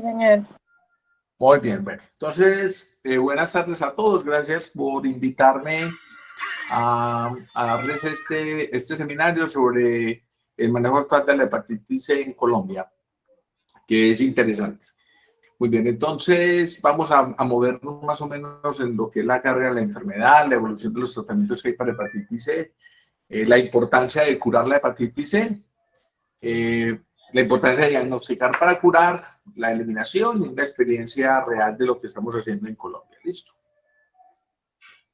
señor. Muy bien, bueno. Entonces, buenas tardes a todos. Gracias por invitarme a darles este seminario sobre el manejo actual de la hepatitis C en Colombia, que es interesante. Muy bien, entonces vamos a movernos más o menos en lo que es la carga de la enfermedad, la evolución de los tratamientos que hay para hepatitis C, la importancia de curar la hepatitis C, la importancia de diagnosticar para curar, la eliminación y una experiencia real de lo que estamos haciendo en Colombia. Listo.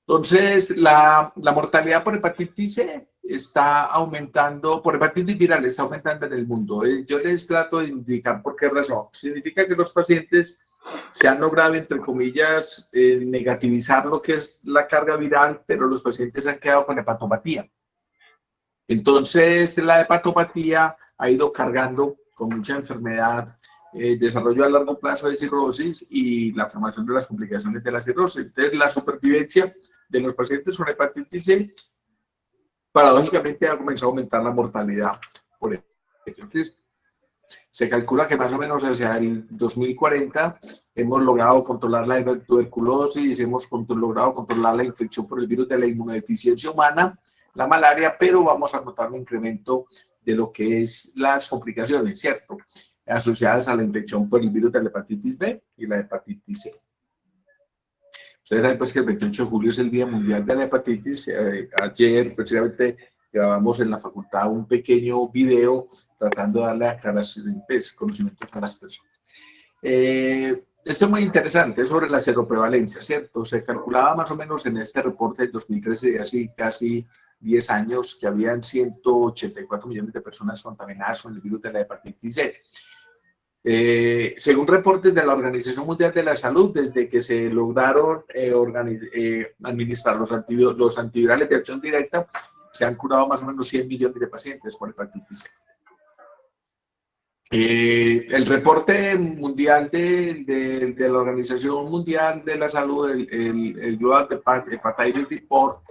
Entonces, la mortalidad por hepatitis C está aumentando, por hepatitis viral está aumentando en el mundo. Yo les trato de indicar por qué razón. Significa que los pacientes se han logrado, entre comillas, negativizar lo que es la carga viral, pero los pacientes han quedado con hepatopatía. Entonces, la hepatopatía ha ido cargando con mucha enfermedad, desarrollo a largo plazo de cirrosis y la formación de las complicaciones de la cirrosis. Entonces, la supervivencia de los pacientes con hepatitis C, paradójicamente, ha comenzado a aumentar la mortalidad por hepatitis. Se calcula que más o menos hacia el 2040 hemos logrado controlar la tuberculosis, hemos logrado controlar la infección por el virus de la inmunodeficiencia humana, la malaria, pero vamos a notar un incremento de lo que es las complicaciones, ¿cierto?, asociadas a la infección por el virus de la hepatitis B y la hepatitis C. Ustedes saben pues que el 28 de julio es el Día Mundial de la Hepatitis. Ayer precisamente grabamos en la facultad un pequeño video tratando de darle aclaración, conocimiento a las personas. Esto es muy interesante, es sobre la seroprevalencia, ¿cierto? Se calculaba más o menos en este reporte del 2013, así casi 10 años, que habían 184 millones de personas contaminadas con el virus de la hepatitis C. Según reportes de la Organización Mundial de la Salud, desde que se lograron administrar los antivirales de acción directa, se han curado más o menos 100 millones de pacientes por hepatitis C. El reporte mundial de la Organización Mundial de la Salud, el Global Hepatitis Report,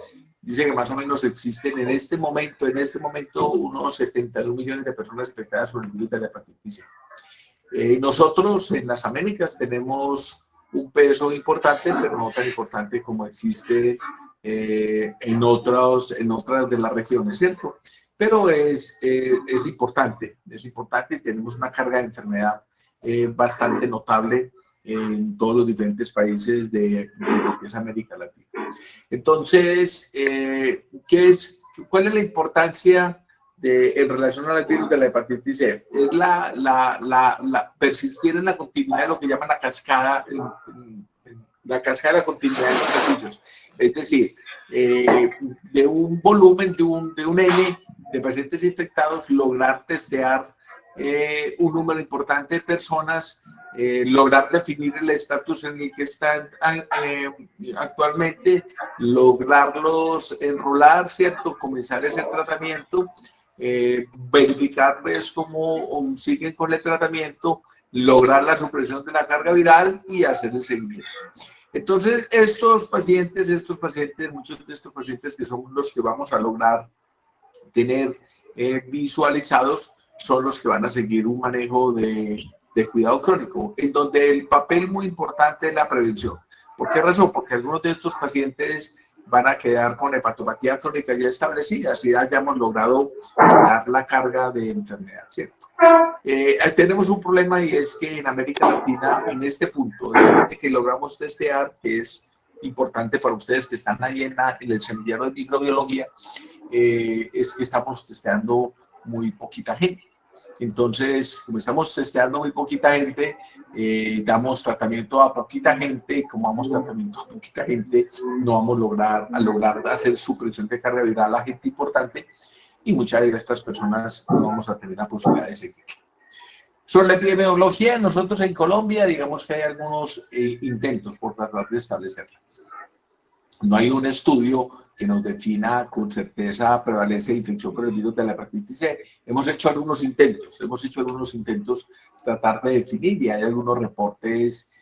dice que más o menos existen en este momento unos 71 millones de personas infectadas con el virus de la hepatitis C. Nosotros en las Américas tenemos un peso importante, pero no tan importante como existe en otras de las regiones, ¿cierto? Pero es importante y tenemos una carga de enfermedad bastante notable en todos los diferentes países de lo que es América Latina. Entonces, ¿cuál es la importancia en relación al virus de la hepatitis C? Es persistir en la continuidad de lo que llaman la cascada de la continuidad de los servicios. Es decir, de un volumen, de un N de pacientes infectados, lograr testear un número importante de personas, lograr definir el estatus en el que están actualmente, lograrlos enrolar, ¿cierto?, comenzar ese tratamiento, verificar pues cómo siguen con el tratamiento, lograr la supresión de la carga viral y hacer el seguimiento. Entonces, muchos de estos pacientes que son los que vamos a lograr tener visualizados, son los que van a seguir un manejo de cuidado crónico, en donde el papel muy importante es la prevención. ¿Por qué razón? Porque algunos de estos pacientes van a quedar con hepatopatía crónica ya establecida, si hayamos logrado quitar la carga de enfermedad, ¿cierto? Tenemos un problema, y es que en América Latina, en este punto, de que logramos testear, que es importante para ustedes que están ahí en el semillero de microbiología, es que estamos testeando muy poquita gente. Entonces, como estamos testeando muy poquita gente, damos tratamiento a poquita gente, y como damos tratamiento a poquita gente, no vamos a lograr hacer supresión de carga viral a gente importante, y muchas de estas personas no vamos a tener la posibilidad de seguir. Sobre la epidemiología, nosotros en Colombia, digamos que hay algunos intentos por tratar de establecerla. No hay un estudio que nos defina con certeza prevalencia de infección por el virus de la hepatitis C. Hemos hecho algunos intentos tratar de definir, y hay algunos reportes,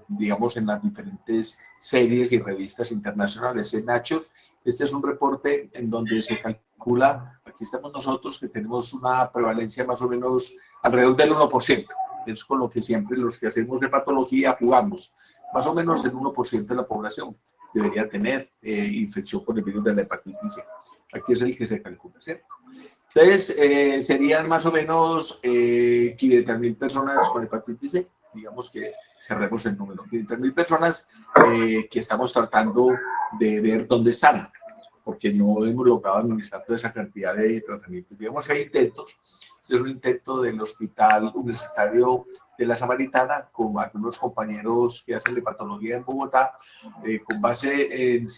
digamos, en las diferentes series y revistas internacionales. En Nature, este es un reporte en donde se calcula, aquí estamos nosotros, que tenemos una prevalencia más o menos alrededor del 1%. es con lo que siempre los que hacemos de patología jugamos. Más o menos el 1% de la población debería tener infección por el virus de la hepatitis C. Aquí es el que se calcula, ¿cierto? Entonces, serían más o menos 500.000 personas con hepatitis C. Digamos que cerremos el número. 500.000 personas que estamos tratando de ver dónde están, porque no hemos logrado administrar toda esa cantidad de tratamientos. Digamos que hay intentos. Este es un intento del Hospital Universitario de la Samaritana con algunos compañeros que hacen de patología en Bogotá, con base en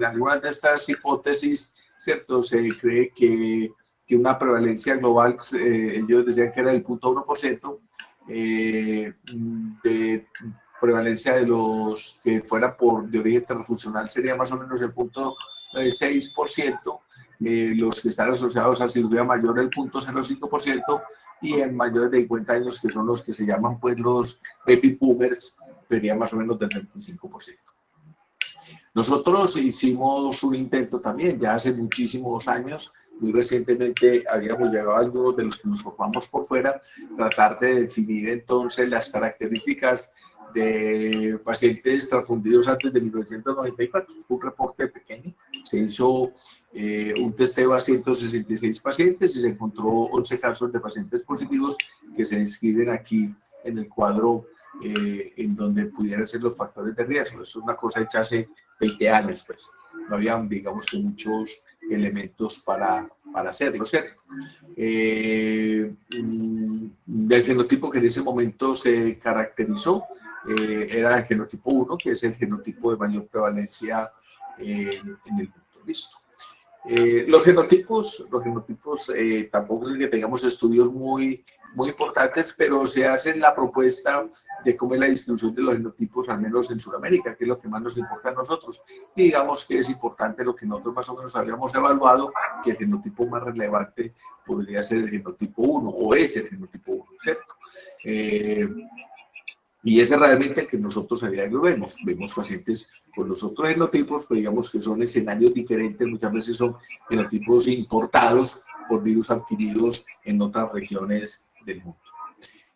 algunas de estas hipótesis, ¿cierto? Se cree que una prevalencia global, ellos decían que era el 0.1%, de prevalencia de los que fuera de origen transfusional sería más o menos el 0.6%, los que están asociados a cirugía mayor el 0.05%, y en mayores de 50 años, que son los que se llaman pues los baby boomers, sería más o menos del 25%. Nosotros hicimos un intento también, ya hace muchísimos años, muy recientemente habíamos llegado a algunos de los que nos formamos por fuera, tratar de definir entonces las características de pacientes transfundidos antes de 1994. Fue un reporte pequeño, se hizo un testeo a 166 pacientes y se encontró 11 casos de pacientes positivos que se inscriben aquí en el cuadro en donde pudieran ser los factores de riesgo. Eso es una cosa hecha hace 20 años, pues. No había, digamos que muchos elementos para hacerlo, ¿cierto? El genotipo que en ese momento se caracterizó era el genotipo 1, que es el genotipo de mayor prevalencia en el mundo. Listo. Los genotipos tampoco es que tengamos estudios muy importantes, pero se hace la propuesta de cómo es la distribución de los genotipos, al menos en Sudamérica, que es lo que más nos importa a nosotros. Y digamos que es importante lo que nosotros más o menos habíamos evaluado, que el genotipo más relevante podría ser el genotipo 1, o es el genotipo 1, ¿cierto? Y ese es realmente el que nosotros a diario vemos. Vemos pacientes con los otros genotipos, pues digamos que son escenarios diferentes, muchas veces son genotipos importados por virus adquiridos en otras regiones del mundo.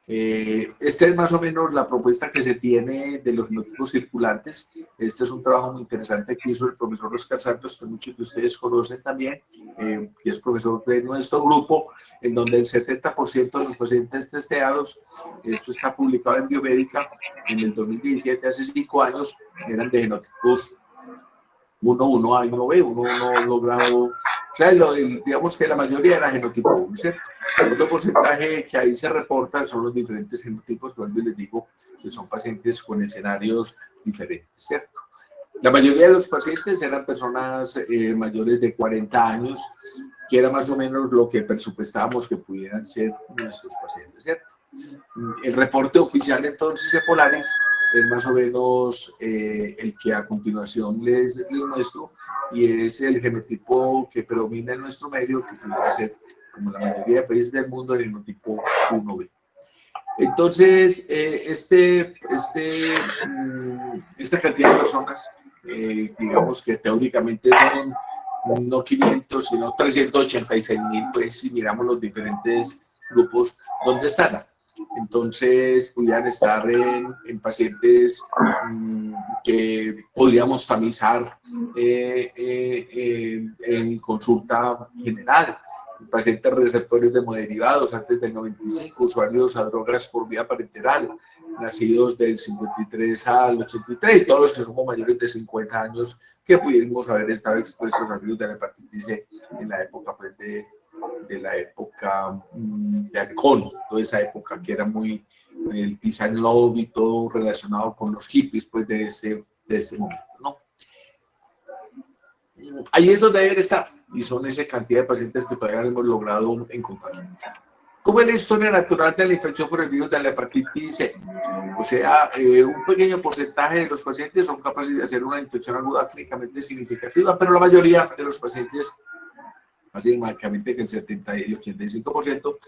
Esta es más o menos la propuesta que se tiene de los genotipos circulantes. Este es un trabajo muy interesante que hizo el profesor Oscar Santos, que muchos de ustedes conocen también, que es profesor de nuestro grupo, en donde el 70% de los pacientes testeados, esto está publicado en Biomédica en el 2017, hace 5 años, eran de genotipos 1A y 1B, 1 logrado, o sea, digamos que la mayoría era genotipo 1, ¿cierto? Otro porcentaje que ahí se reporta son los diferentes genotipos, que les digo que son pacientes con escenarios diferentes, ¿cierto? La mayoría de los pacientes eran personas mayores de 40 años, que era más o menos lo que presupuestábamos que pudieran ser nuestros pacientes, ¿cierto? El reporte oficial entonces de Polaris es más o menos el que a continuación les muestro, y es el genotipo que predomina en nuestro medio, que pudiera ser, como la mayoría de países del mundo, el genotipo 1B. Entonces, esta cantidad de personas, digamos que teóricamente son no 500, sino 386.000, pues si miramos los diferentes grupos, ¿dónde están? Entonces, pudieran estar en pacientes que podríamos tamizar en consulta general, pacientes receptores de hemoderivados antes del 95, usuarios a drogas por vía parenteral, nacidos del 53 al 83, todos los que somos mayores de 50 años que pudimos haber estado expuestos al virus de la hepatitis C en la época pues, de la época de Alcón, toda esa época que era muy el peace and love y todo relacionado con los hippies pues, de este momento, ¿no? Ahí es donde deben estar, y son esa cantidad de pacientes que todavía no hemos logrado encontrar. ¿Cómo es la historia natural de la infección por el virus de la hepatitis C? O sea, un pequeño porcentaje de los pacientes son capaces de hacer una infección aguda clínicamente significativa, pero la mayoría de los pacientes, así mágicamente que el 70 y 85%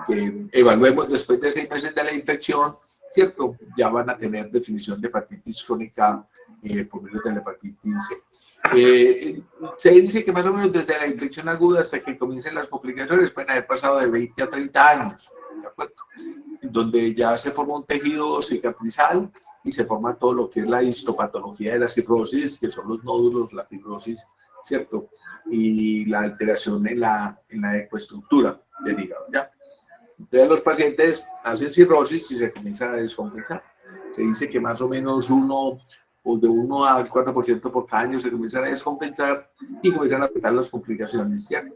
que evaluemos después de 6 meses de la infección, ¿cierto? Ya van a tener definición de hepatitis crónica por virus de la hepatitis C. Se dice que más o menos desde la infección aguda hasta que comiencen las complicaciones pueden haber pasado de 20 a 30 años. ¿de acuerdo? Donde ya se forma un tejido cicatrizal y se forma todo lo que es la histopatología de la cirrosis, que son los nódulos, la fibrosis, ¿cierto? Y la alteración en la ecoestructura del hígado, ¿ya? Entonces los pacientes hacen cirrosis y se comienzan a descompensar. Se dice que más o menos de 1 al 4% por cada año se comienzan a descompensar y comienzan a afectar las complicaciones, ¿cierto?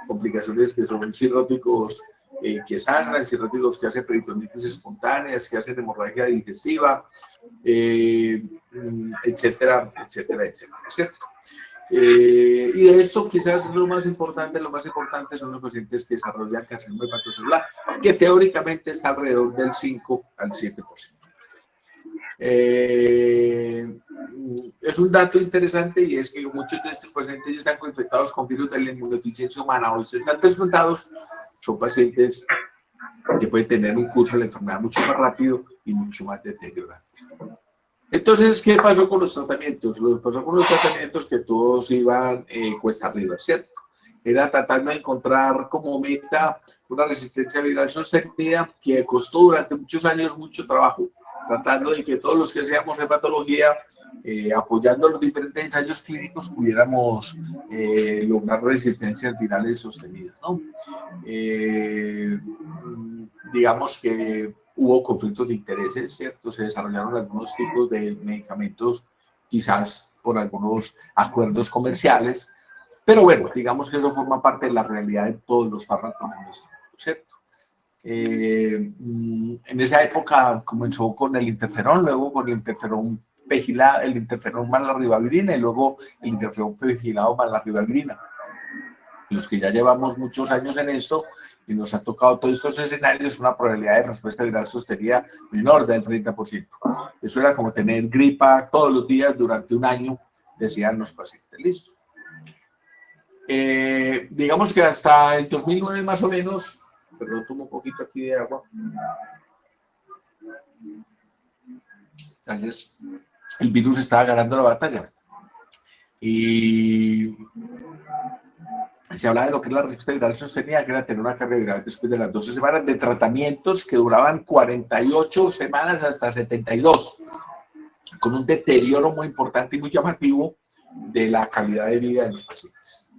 Complicaciones que son cirróticos que sangran, cirróticos que hacen peritonitis espontáneas, que hacen hemorragia digestiva, etcétera, etcétera, etcétera, ¿cierto? Y de esto quizás lo más importante son los pacientes que desarrollan carcinoma hepatocelular, que teóricamente está alrededor del 5 al 7%. Es un dato interesante y es que muchos de estos pacientes ya están infectados con virus de la inmunodeficiencia humana o se están trasplantados, son pacientes que pueden tener un curso de la enfermedad mucho más rápido y mucho más deteriorante. Entonces, ¿qué pasó con los tratamientos? Lo que pasó con los tratamientos que todos iban cuesta arriba, ¿cierto? Era tratando de encontrar como meta una resistencia viral sostenida que costó durante muchos años mucho trabajo, tratando de que todos los que hacíamos hepatología, apoyando los diferentes ensayos clínicos, pudiéramos lograr resistencias virales sostenidas, ¿no? Digamos que hubo conflictos de intereses, ¿cierto? Se desarrollaron algunos tipos de medicamentos, quizás por algunos acuerdos comerciales, pero bueno, digamos que eso forma parte de la realidad de todos los fármacos en nuestro mundo, ¿cierto? En esa época comenzó con el interferón, luego con el interferón pegilado, el interferón más la ribavirina y luego el interferón pegilado más la ribavirina. Los que ya llevamos muchos años en esto y nos ha tocado todos estos escenarios, una probabilidad de respuesta viral sostenida menor del 30%. Eso era como tener gripa todos los días durante un año, decían los pacientes. Listo. Digamos que hasta el 2009 más o menos, perdón, tomo un poquito aquí de agua. Gracias. El virus estaba ganando la batalla. Y se hablaba de lo que es la respuesta viral sostenida, que era tener una carga viral después de las 12 semanas de tratamientos que duraban 48 semanas hasta 72, con un deterioro muy importante y muy llamativo de la calidad de vida de los pacientes.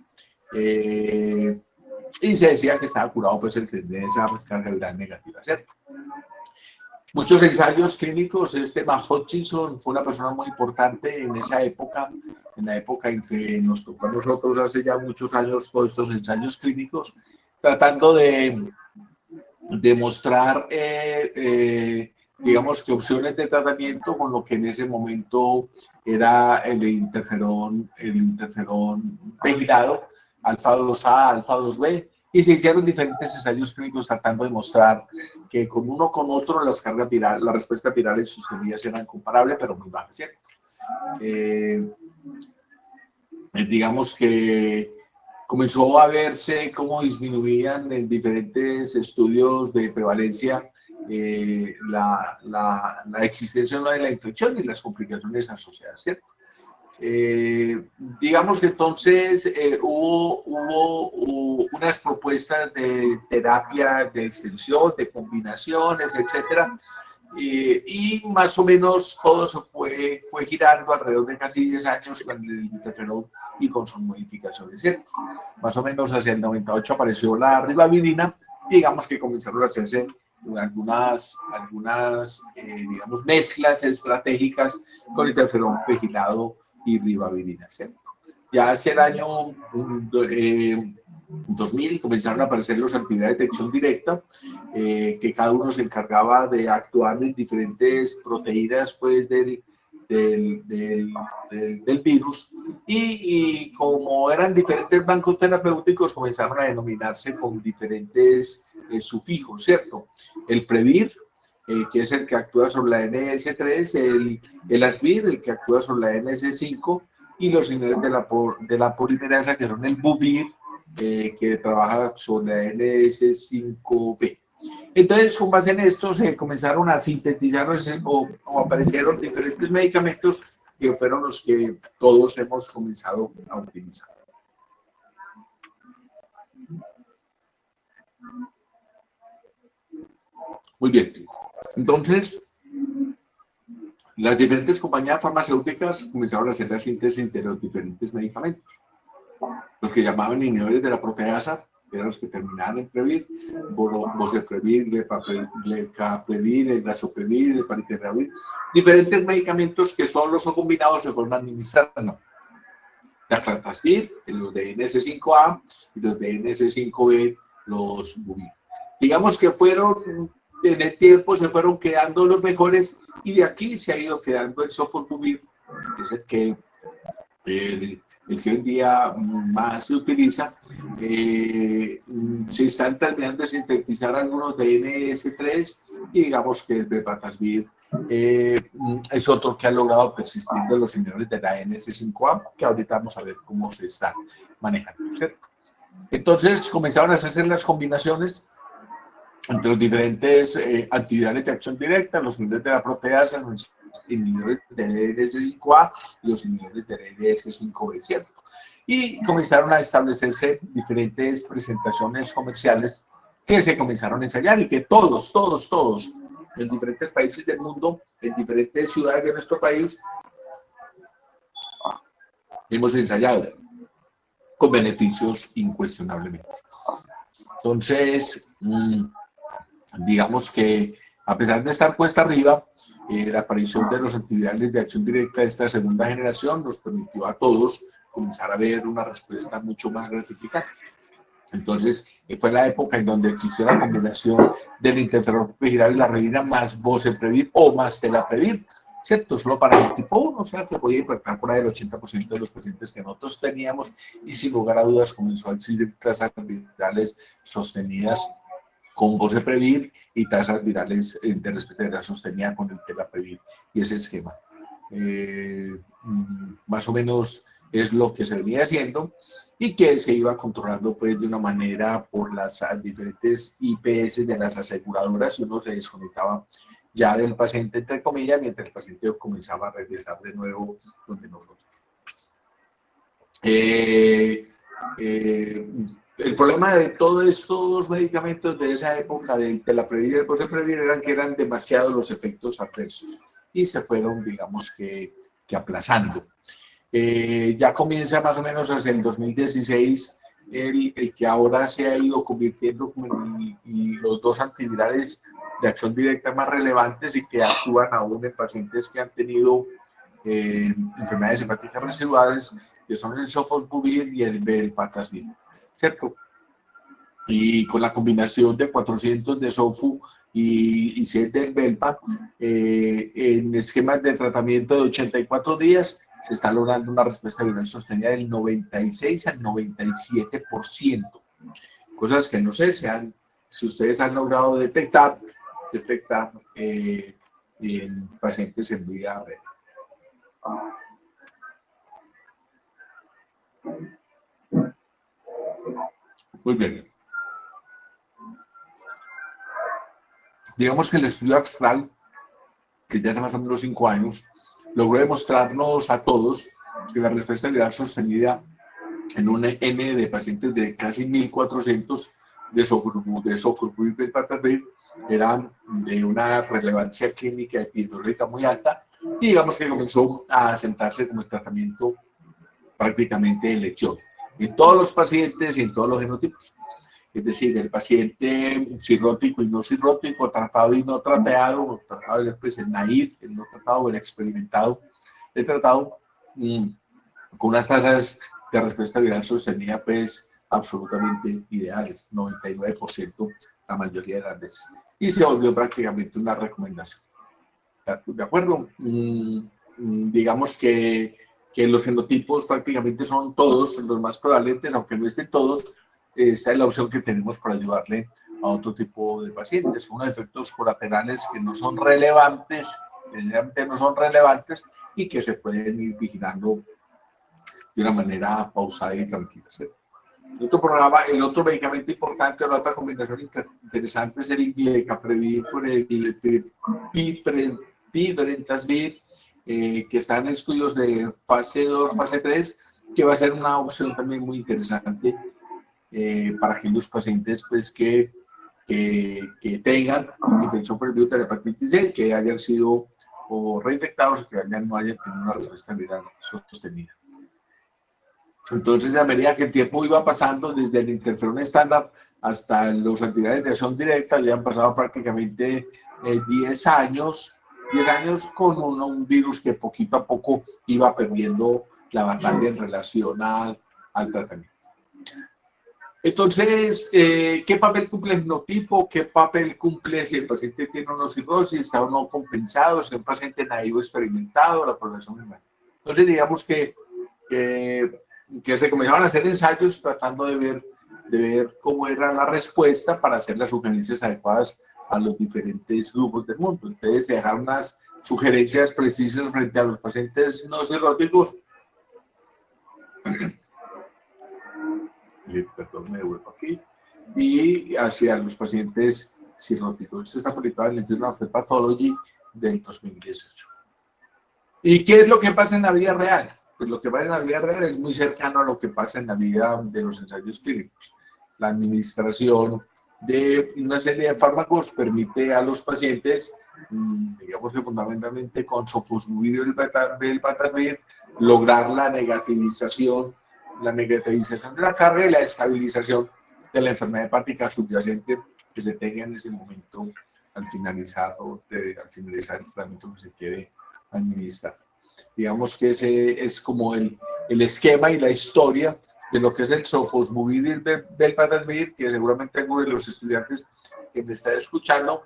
Y se decía que estaba curado pues, el que de esa carga viral negativa, ¿cierto? Muchos ensayos clínicos, Max Hutchinson fue una persona muy importante en esa época, en la época en que nos tocó a nosotros hace ya muchos años todos estos ensayos clínicos, tratando de demostrar, digamos que opciones de tratamiento con lo que en ese momento era el interferón pegilado, alfa 2A, alfa 2B, y se hicieron diferentes ensayos clínicos tratando de mostrar que con uno con otro las cargas virales, las respuestas virales sostenidas eran comparables, pero muy bajas, ¿cierto? Digamos que comenzó a verse cómo disminuían en diferentes estudios de prevalencia la existencia de la infección y las complicaciones asociadas, ¿cierto? Digamos que entonces hubo unas propuestas de terapia de extensión, de combinaciones, etcétera, y más o menos todo se fue girando alrededor de casi 10 años con el interferón y con sus modificaciones, ¿cierto? Más o menos hacia el 98 apareció la ribavirina y digamos que comenzaron a hacerse algunas digamos, mezclas estratégicas con interferón pegilado y ribavirina, ¿cierto? Ya hacia el año 2000 comenzaron a aparecer los antivirales de detección directa, que cada uno se encargaba de actuar en diferentes proteínas pues, del virus y como eran diferentes bancos terapéuticos comenzaron a denominarse con diferentes sufijos, ¿cierto? El Previr, que es el que actúa sobre la NS3, el Asvir, el que actúa sobre la NS5 y los inhibidores de la polimerasa que son el Buvir, que trabaja sobre la NS5B. Entonces, con base en esto, se comenzaron a sintetizar o aparecieron diferentes medicamentos que fueron los que todos hemos comenzado a utilizar. Muy bien. Entonces, las diferentes compañías farmacéuticas comenzaron a hacer la síntesis de los diferentes medicamentos. Los que llamaban inhibidores de la proteasa eran los que terminaban en Previr, Boceprevir, Lecapredil, Grazoprevir, Paritirravir, diferentes medicamentos que solo son combinados se fueron administrando. Daclatasvir, los de NS5A y los de NS5B, los Buvir. Digamos que fueron, en el tiempo se fueron quedando los mejores y de aquí se ha ido quedando el Sofosbuvir, que es el que hoy en día más se utiliza. Se están terminando de sintetizar algunos de NS3 y digamos que el Bepatasvir es otro que ha logrado persistir de los inhibidores de la NS5A, que ahorita vamos a ver cómo se está manejando, ¿cierto? Entonces comenzaron a hacerse las combinaciones entre los diferentes antivirales de acción directa, los inhibidores de la proteasa, los inhibidores del NS5A y los inhibidores del NS5B, ¿cierto? Y comenzaron a establecerse diferentes presentaciones comerciales que se comenzaron a ensayar y que todos, en diferentes países del mundo, en diferentes ciudades de nuestro país, hemos ensayado con beneficios incuestionablemente. Entonces, digamos que a pesar de estar cuesta arriba, la aparición de los antivirales de acción directa de esta segunda generación nos permitió a todos comenzar a ver una respuesta mucho más gratificante. Entonces, fue la época en donde existió la combinación del interferón-propigiral y la revina más Boceprevir o más Telaprevir, ¿cierto? Solo para el tipo 1, o sea, que podía impactar por ahí el 80% de los pacientes que nosotros teníamos y sin lugar a dudas comenzó a existir tasas virales sostenidas con Boceprevir y tasas virales de respuesta viral sostenida con el Telaprevir y ese esquema. Más o menos es lo que se venía haciendo y que se iba controlando pues de una manera por las diferentes IPS de las aseguradoras y uno se desconectaba ya del paciente entre comillas mientras el paciente comenzaba a regresar de nuevo donde nosotros. El problema de todos estos medicamentos de esa época, del Telaprevir y el Boceprevir, eran que eran demasiados los efectos adversos y se fueron, digamos que aplazando. Ya comienza más o menos hacia el 2016 el que ahora se ha ido convirtiendo en los dos antivirales de acción directa más relevantes y que actúan aún en pacientes que han tenido enfermedades hepáticas residuales, que son el Sofosbuvir y el Velpatasvir, ¿cierto? Y con la combinación de 400 de Sofu y 100 del Velpa, en esquemas de tratamiento de 84 días, se está logrando una respuesta viral sostenida del 96 al 97%. Cosas que no sé si ustedes han logrado detectar en pacientes en vida real. Muy bien. Digamos que el estudio actual, que ya hace más o menos 5 años, logró demostrarnos a todos que la respuesta viral sostenida en un N de pacientes de casi 1.400 de Sofosbuvir y Velpatasvir eran de una relevancia clínica epidemiológica muy alta y digamos que comenzó a sentarse como el tratamiento prácticamente de elección en todos los pacientes y en todos los genotipos. Es decir, el paciente cirrótico y no cirrótico, tratado y no tratado, tratado pues, el naïf, el no tratado, el experimentado, el tratado, con unas tasas de respuesta viral sostenida pues absolutamente ideales, 99% la mayoría de las veces. Y se volvió prácticamente una recomendación. ¿De acuerdo? Digamos que los genotipos prácticamente son todos los más prevalentes, aunque no estén todos. Esta es la opción que tenemos para ayudarle a otro tipo de pacientes, unos efectos colaterales que no son relevantes, generalmente no son relevantes y que se pueden ir vigilando de una manera pausada y tranquila. ¿Sí? El otro medicamento importante, la otra combinación interesante es el Lecapredil con el Pibrentasvir, que está en estudios de fase 2, fase 3, que va a ser una opción también muy interesante para aquellos pacientes pues, que que tengan infección por el virus de la hepatitis C, que hayan sido o reinfectados o que no hayan tenido una respuesta viral sostenida. Entonces, a medida que el tiempo iba pasando, desde el interferón estándar hasta los antivirales de acción directa, habían pasado prácticamente 10 años con un virus que poquito a poco iba perdiendo la batalla en relación al tratamiento. Entonces, ¿qué papel cumple el genotipo? ¿Qué papel cumple si el paciente tiene una cirrosis, está o no compensado, si es un paciente naivo experimentado, la población humana? Entonces, digamos que se comenzaban a hacer ensayos tratando de ver cómo era la respuesta para hacer las sugerencias adecuadas a los diferentes grupos del mundo. Entonces, se dejaron unas sugerencias precisas frente a los pacientes no cirróticos. Perdón, me devuelvo aquí. Y hacia los pacientes cirróticos. Esto está publicado en el Journal of Pathology del 2018. ¿Y qué es lo que pasa en la vida real? Pues lo que pasa en la vida real es muy cercano a lo que pasa en la vida de los ensayos clínicos. La administración de una serie de fármacos permite a los pacientes, digamos que fundamentalmente con sofosbuvir y velpatasvir, lograr la negativización de la carga y la estabilización de la enfermedad hepática subyacente que se tenga en ese momento al finalizar el tratamiento que se quiere administrar. Digamos que ese es como el esquema y la historia de lo que es el sofosbuvir y el velpatasvir, que seguramente algunos de los estudiantes que me están escuchando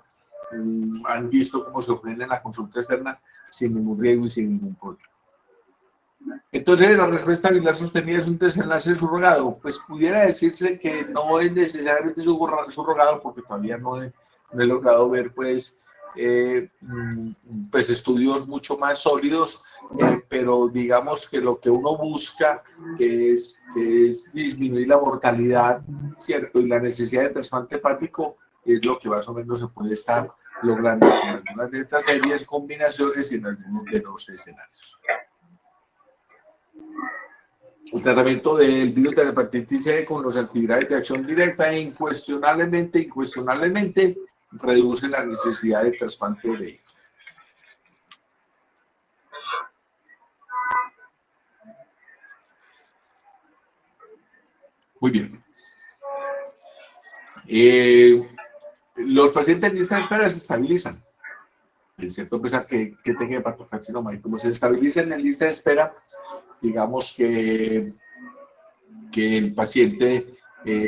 han visto cómo se ofrece en la consulta externa sin ningún riesgo y sin ningún problema. Entonces, la respuesta viral sostenida es un desenlace subrogado. Pues pudiera decirse que no es necesariamente subrogado porque todavía no he logrado ver pues estudios mucho más sólidos, pero digamos que lo que uno busca es disminuir la mortalidad, ¿cierto? Y la necesidad de trasplante hepático es lo que más o menos se puede estar logrando en algunas de estas series, combinaciones y en algunos de los escenarios. El tratamiento del virus de la hepatitis C con los antivirales de acción directa incuestionablemente reduce la necesidad de trasplante de ellos. Muy bien. Los pacientes en lista de espera se estabilizan. Es cierto pesar que tenga hepatocarcinoma, y como se estabilizan en lista de espera, digamos que el paciente,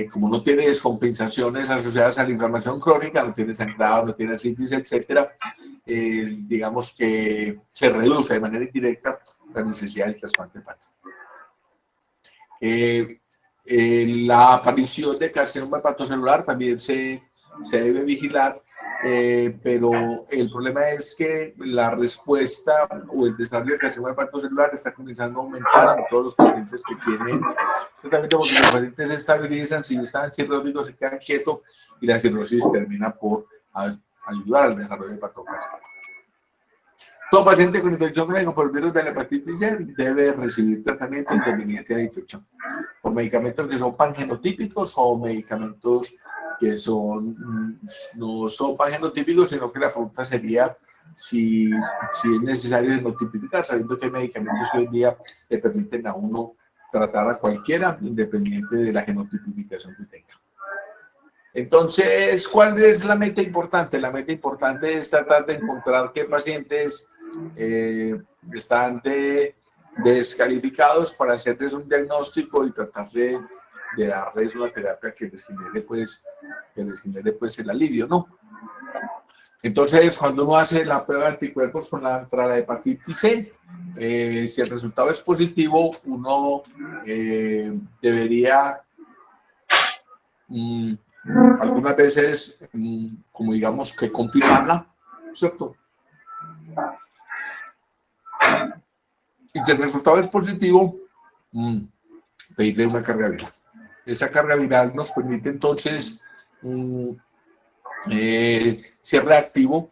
como no tiene descompensaciones asociadas a la inflamación crónica, no tiene sangrado, no tiene ascitis, etcétera, digamos que se reduce de manera indirecta la necesidad del trasplante hepático. La aparición de carcinoma hepatocelular también se debe vigilar, pero el problema es que la respuesta o el desarrollo de carcinoma hepatocelular está comenzando a aumentar en todos los pacientes que tienen tratamiento, porque los pacientes se estabilizan, si están cirróticos se quedan quietos y la cirrosis termina por ayudar al desarrollo de hepatocarcinoma. Todo paciente con infección crónica por el virus de la hepatitis C debe recibir tratamiento independiente de la infección, por medicamentos que son pangenotípicos o medicamentos que no son pangenotípicos, sino que la pregunta sería si es necesario genotipificar, sabiendo que hay medicamentos que hoy en día le permiten a uno tratar a cualquiera, independiente de la genotipificación que tenga. Entonces, ¿cuál es la meta importante? La meta importante es tratar de encontrar qué pacientes están descalificados para hacerles un diagnóstico y tratar de darles una terapia que les genere pues el alivio, ¿no? Entonces, cuando uno hace la prueba de anticuerpos contra la hepatitis C, si el resultado es positivo, uno debería algunas veces, como digamos, que confirmarla, ¿cierto? Y si el resultado es positivo, pedirle una carga viral. Esa carga viral nos permite entonces ser reactivo,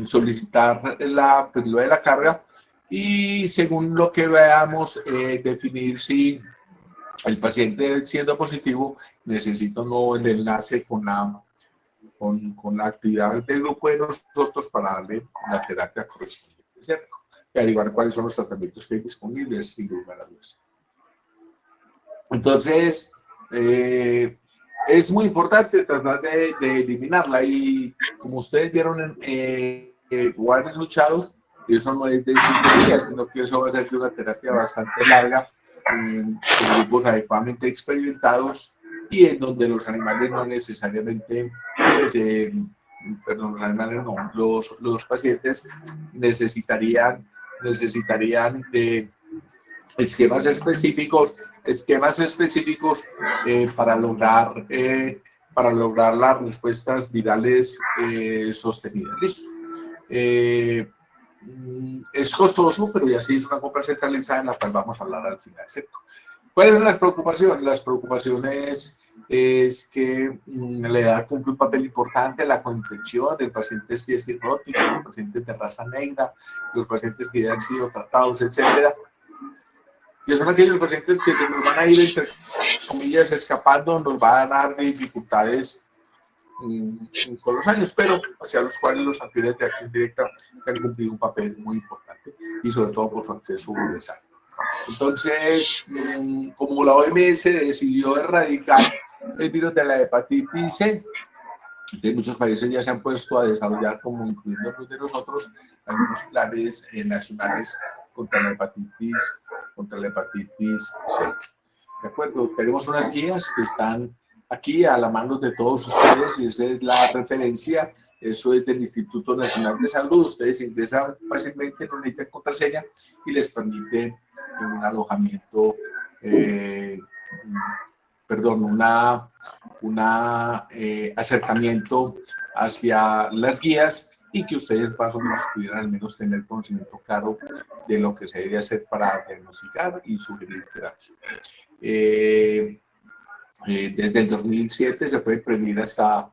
solicitar la pérdida de la carga y según lo que veamos, definir si el paciente siendo positivo necesita o no el enlace con la con la actividad del grupo de nosotros para darle la terapia correspondiente, ¿cierto? Y averiguar cuáles son los tratamientos que hay disponibles, sin lugar a dudas. Entonces, es muy importante tratar de eliminarla y como ustedes vieron o han escuchado, eso no es de 5 días, sino que eso va a ser de una terapia bastante larga, con grupos adecuadamente experimentados y en donde los animales no necesariamente, pues, perdón, los animales no, los pacientes necesitarían de esquemas específicos para lograr las respuestas virales sostenidas. Listo. Es costoso, pero ya sí es una compra centralizada en la cual vamos a hablar al final, ¿cierto? ¿Cuáles son las preocupaciones? Las preocupaciones es que la edad cumple un papel importante en la coinfección, el paciente sí es cirrótico, los pacientes de raza negra, los pacientes que ya han sido tratados, etcétera. Y son aquellos pacientes que se nos van a ir, entre comillas, escapando, nos van a dar dificultades con los años, pero hacia los cuales los antivirales de acción directa han cumplido un papel muy importante y sobre todo por su acceso universal. Entonces, como la OMS decidió erradicar el virus de la hepatitis C, de muchos países ya se han puesto a desarrollar, como incluyendo los de nosotros, algunos planes nacionales contra la hepatitis C. ¿De acuerdo? Tenemos unas guías que están aquí a la mano de todos ustedes y esa es la referencia. Eso es del Instituto Nacional de Salud. Ustedes ingresan fácilmente, no necesitan contraseña y les permite un alojamiento, acercamiento hacia las guías y que ustedes más o menos pudieran al menos tener conocimiento claro de lo que se debe hacer para diagnosticar y sugerir terapia. Desde el 2007 se puede prevenir hasta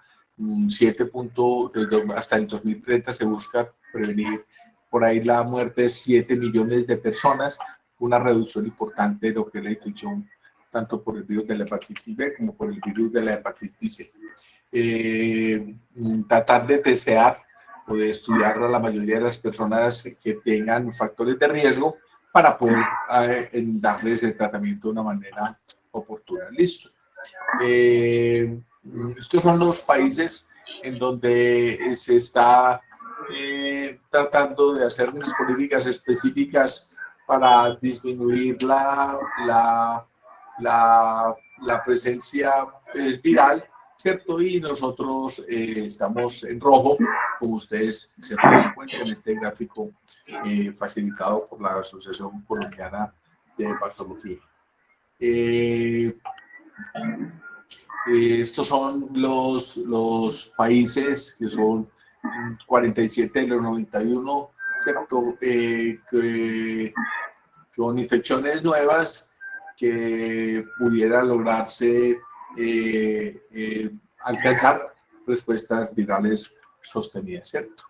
hasta el 2030 se busca prevenir por ahí la muerte de 7 millones de personas, una reducción importante de lo que es la infección tanto por el virus de la hepatitis B como por el virus de la hepatitis C. Tratar de testear o de estudiar a la mayoría de las personas que tengan factores de riesgo para poder darles el tratamiento de una manera oportuna. Listo. Estos son los países en donde se está tratando de hacer unas políticas específicas para disminuir la presencia viral, ¿cierto? Y nosotros estamos en rojo, como ustedes se pueden dar cuenta en este gráfico facilitado por la Asociación Colombiana de Hepatología. Estos son los países que son 47 de los 91, ¿cierto? Con infecciones nuevas que pudiera lograrse alcanzar respuestas virales sostenidas, ¿cierto?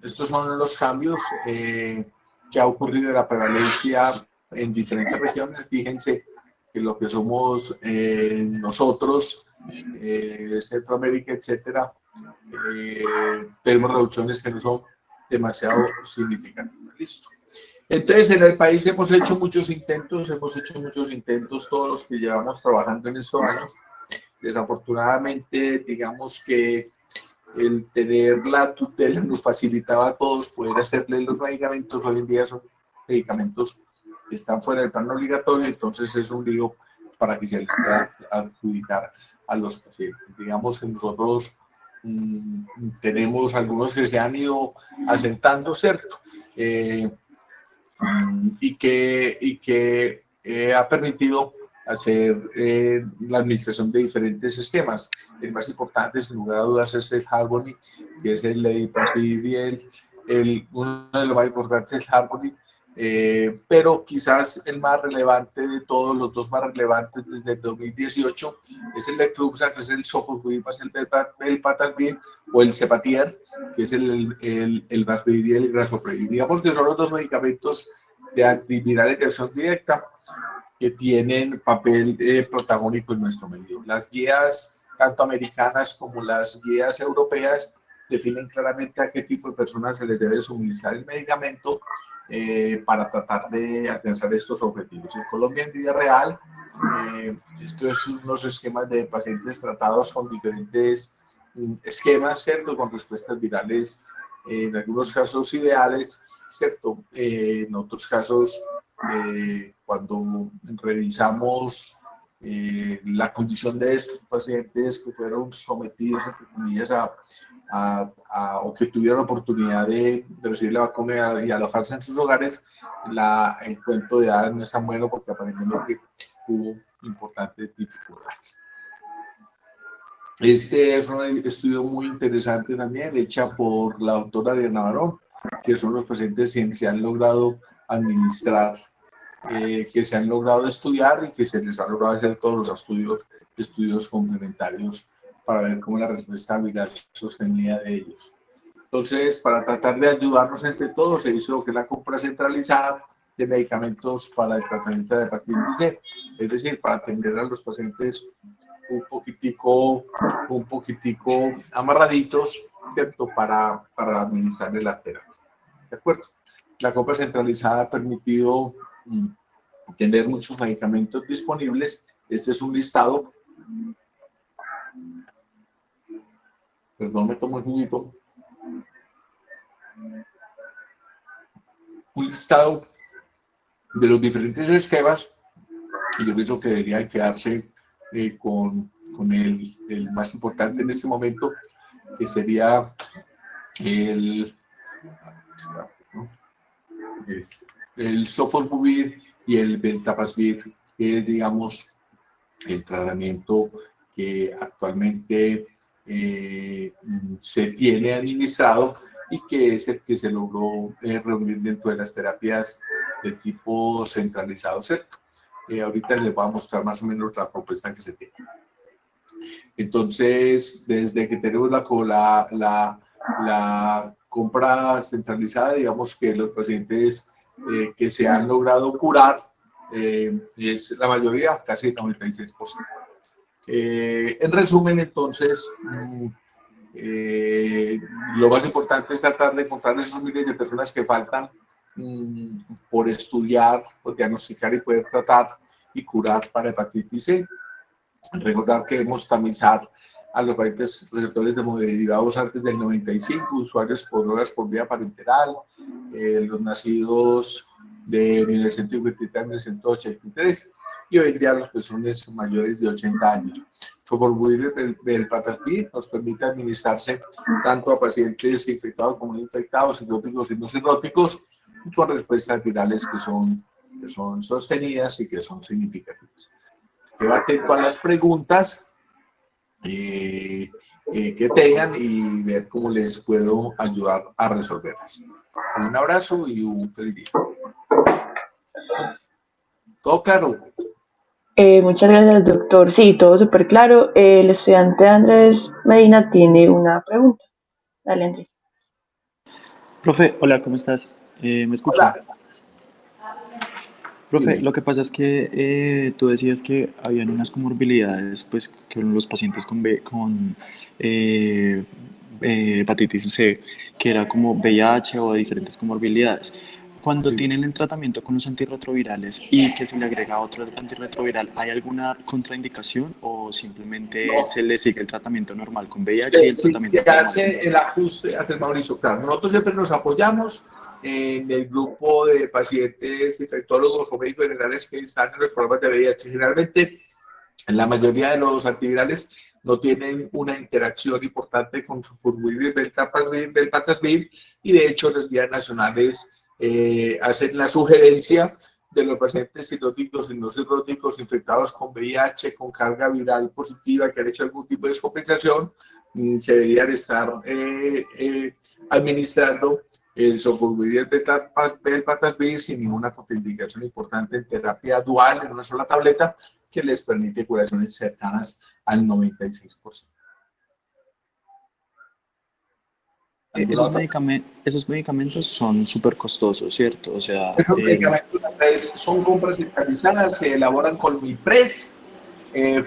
Estos son los cambios que ha ocurrido en la prevalencia en diferentes regiones. Fíjense que lo que somos nosotros, Centroamérica, etcétera, tenemos reducciones que no son demasiado significativas. Listo. Entonces, en el país hemos hecho muchos intentos, todos los que llevamos trabajando en estos años. Desafortunadamente, digamos que el tener la tutela nos facilitaba a todos poder hacerle los medicamentos. Hoy en día son medicamentos que están fuera del plan obligatorio, entonces es un lío para que se les pueda adjudicar a los pacientes. Digamos que nosotros tenemos algunos que se han ido asentando, ¿cierto? Y que ha permitido hacer la administración de diferentes esquemas. El más importante, sin lugar a dudas, es el Harmony, que es el Leipazid, uno de los más importantes es el Harmony, pero quizás el más relevante de todos, los dos más relevantes desde el 2018, es el Lectruxa, que es el Sofosbuvir, el Patalvir, o el Cepatier, que es el Vasprevir y el Grasoprevir. Digamos que son los dos medicamentos de antivirales de acción directa que tienen papel protagónico en nuestro medio. Las guías tanto americanas como las guías europeas, definen claramente a qué tipo de personas se les debe suministrar el medicamento para tratar de alcanzar estos objetivos. En Colombia, en vida real, estos son unos esquemas de pacientes tratados con diferentes esquemas, ¿cierto? Con respuestas virales, en algunos casos ideales, ¿cierto? En otros casos, cuando revisamos la condición de estos pacientes que fueron sometidos, entre comillas, o que tuvieron la oportunidad de recibir la vacuna y alojarse en sus hogares, el cuento de edad no es tan bueno porque aparentemente hubo importantes dificultades. Este es un estudio muy interesante también, hecha por la doctora Diana Barón, que son los pacientes que se han logrado administrar, que se han logrado estudiar y que se les ha logrado hacer todos los estudios complementarios para ver cómo la respuesta viral sostenida de ellos. Entonces, para tratar de ayudarnos entre todos, se hizo lo que es la compra centralizada de medicamentos para el tratamiento de la hepatitis C, es decir, para atender a los pacientes un poquitico amarraditos, ¿cierto? Para administrarle la terapia, ¿de acuerdo? La compra centralizada ha permitido tener muchos medicamentos disponibles. Este es un listado. Perdón, me tomo el juguito. Un listado de los diferentes esquemas, y yo pienso que debería quedarse con el más importante en este momento, que sería el sofosbuvir y el beltapasvir, que es, digamos, el tratamiento que actualmente se tiene administrado y que es el que se logró reunir dentro de las terapias de tipo centralizado, ¿cierto? Ahorita les voy a mostrar más o menos la propuesta que se tiene. Entonces, desde que tenemos la compra centralizada, digamos que los pacientes que se han logrado curar, es la mayoría, casi el 96%. En resumen, entonces, lo más importante es tratar de encontrar esos miles de personas que faltan por estudiar, por diagnosticar y poder tratar y curar para hepatitis C. Recordar que debemos tamizar a los pacientes receptores de hemoderivados antes del 95, usuarios por drogas por vía parenteral, los nacidos de 1953 a 1983 y hoy en día las personas mayores de 80 años. Sofosbuvir velpatasvir nos permite administrarse tanto a pacientes infectados como no infectados, cirróticos y no cirróticos, con respuestas virales que son sostenidas y que son significativas. Quedo atento a las preguntas que tengan y ver cómo les puedo ayudar a resolverlas. Un abrazo y un feliz día. ¿Todo claro? Muchas gracias, doctor. Sí, todo súper claro. El estudiante Andrés Medina tiene una pregunta. Dale, Andrés. Profe, hola, ¿cómo estás? ¿Me escuchan? Hola. Profe, Dime. lo que pasa es que tú decías que habían unas comorbilidades, pues, que los pacientes con hepatitis C, que era como VIH o diferentes comorbilidades. Cuando Sí. tienen el tratamiento con los antirretrovirales y que se le agrega otro antirretroviral, ¿hay alguna contraindicación o simplemente No, se le sigue el tratamiento normal con VIH y el sí, tratamiento se normal? hace el ajuste, Andrés Mauricio. Claro, nosotros siempre nos apoyamos en el grupo de pacientes infectólogos o médicos generales que están en los programas de VIH. Generalmente, la mayoría de los antivirales no tienen una interacción importante con sofosbuvir y velpatasvir, y de hecho las guías nacionales hacen la sugerencia de los pacientes cirróticos y no cirróticos infectados con VIH, con carga viral positiva, que han hecho algún tipo de descompensación, se deberían estar administrando el sofosbuvir y el velpatasvir sin ninguna contraindicación importante en terapia dual en una sola tableta, que les permite curaciones cercanas al 96%. Esos medicamentos son súper costosos, ¿cierto? O sea, Esos medicamentos son compras centralizadas, se elaboran con MIPRES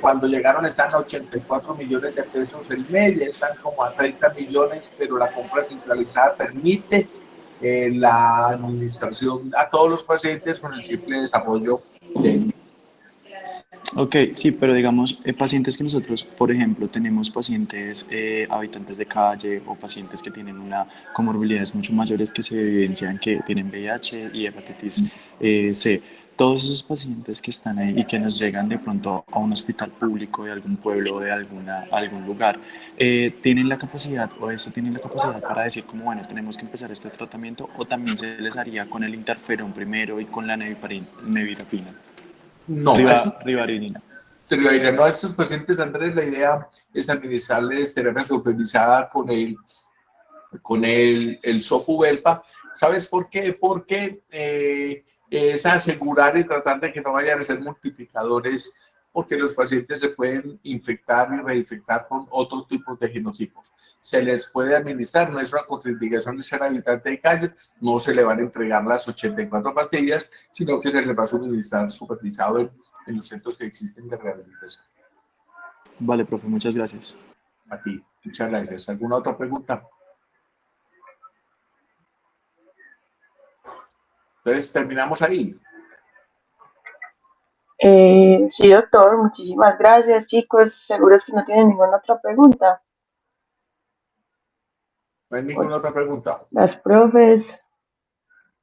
Cuando llegaron estaban a 84 millones de pesos el mes, ya están como a 30 millones, pero la compra centralizada permite la administración a todos los pacientes con el simple desarrollo de... Ok, sí, pero digamos, pacientes que nosotros, por ejemplo, tenemos pacientes habitantes de calle o pacientes que tienen una comorbilidades mucho mayores que se evidencian que tienen VIH y hepatitis C. Todos esos pacientes que están ahí y que nos llegan de pronto a un hospital público de algún pueblo o de algún lugar, ¿tienen la capacidad o eso tienen la capacidad para decir como, bueno, tenemos que empezar este tratamiento o también se les haría con el interferón primero y con la nevirapina? No, a esos Rivaroxaban. no, a estos pacientes, Andrés, la idea es administrarles terapia supervisada con el Sofubelpa. ¿Sabes por qué? Porque es asegurar y tratar de que no vayan a ser multiplicadores, porque los pacientes se pueden infectar y reinfectar con otros tipos de genotipos. Se les puede administrar, no es una contraindicación de ser habitante de calle, no se le van a entregar las 84 pastillas, sino que se les va a suministrar supervisado en los centros que existen de rehabilitación. Vale, profe, muchas gracias. A ti, muchas gracias. ¿Alguna otra pregunta? Entonces, terminamos ahí. Sí, doctor, muchísimas gracias, chicos. ¿Seguros que no tienen ninguna otra pregunta? No hay Por ninguna otra pregunta. las profes,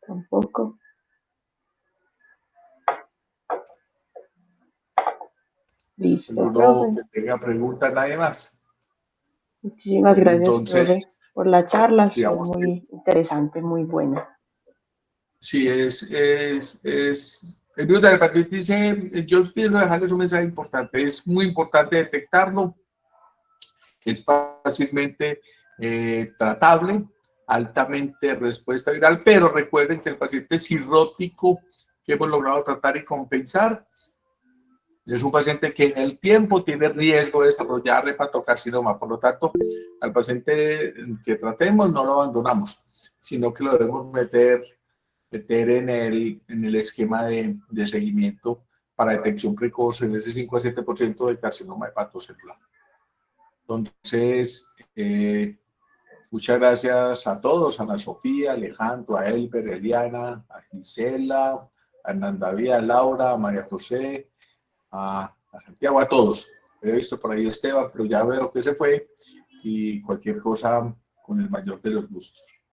tampoco. Listo, ¿Alguno profe. que tenga preguntas? Nadie más. Muchísimas Bueno, gracias, entonces, profe, por la charla. Estuvo digamos que muy interesante, muy buena. sí, el virus de la hepatitis C, yo quiero dejarles un mensaje importante. Es muy importante detectarlo, es fácilmente tratable, altamente respuesta viral, pero recuerden que el paciente cirrótico que hemos logrado tratar y compensar es un paciente que en el tiempo tiene riesgo de desarrollar hepatocarcinoma. Por lo tanto, al paciente que tratemos no lo abandonamos, sino que lo debemos meter en el esquema de seguimiento para detección precoz en ese 5 a 7% del carcinoma hepatocelular. Entonces, muchas gracias a todos, a Ana Sofía, a Alejandro, a Elber, a Eliana, a Gisela, a Nandavía, a Laura, a María José, a Santiago, a todos. He visto por ahí a Esteban, pero ya veo que se fue y cualquier cosa con el mayor de los gustos.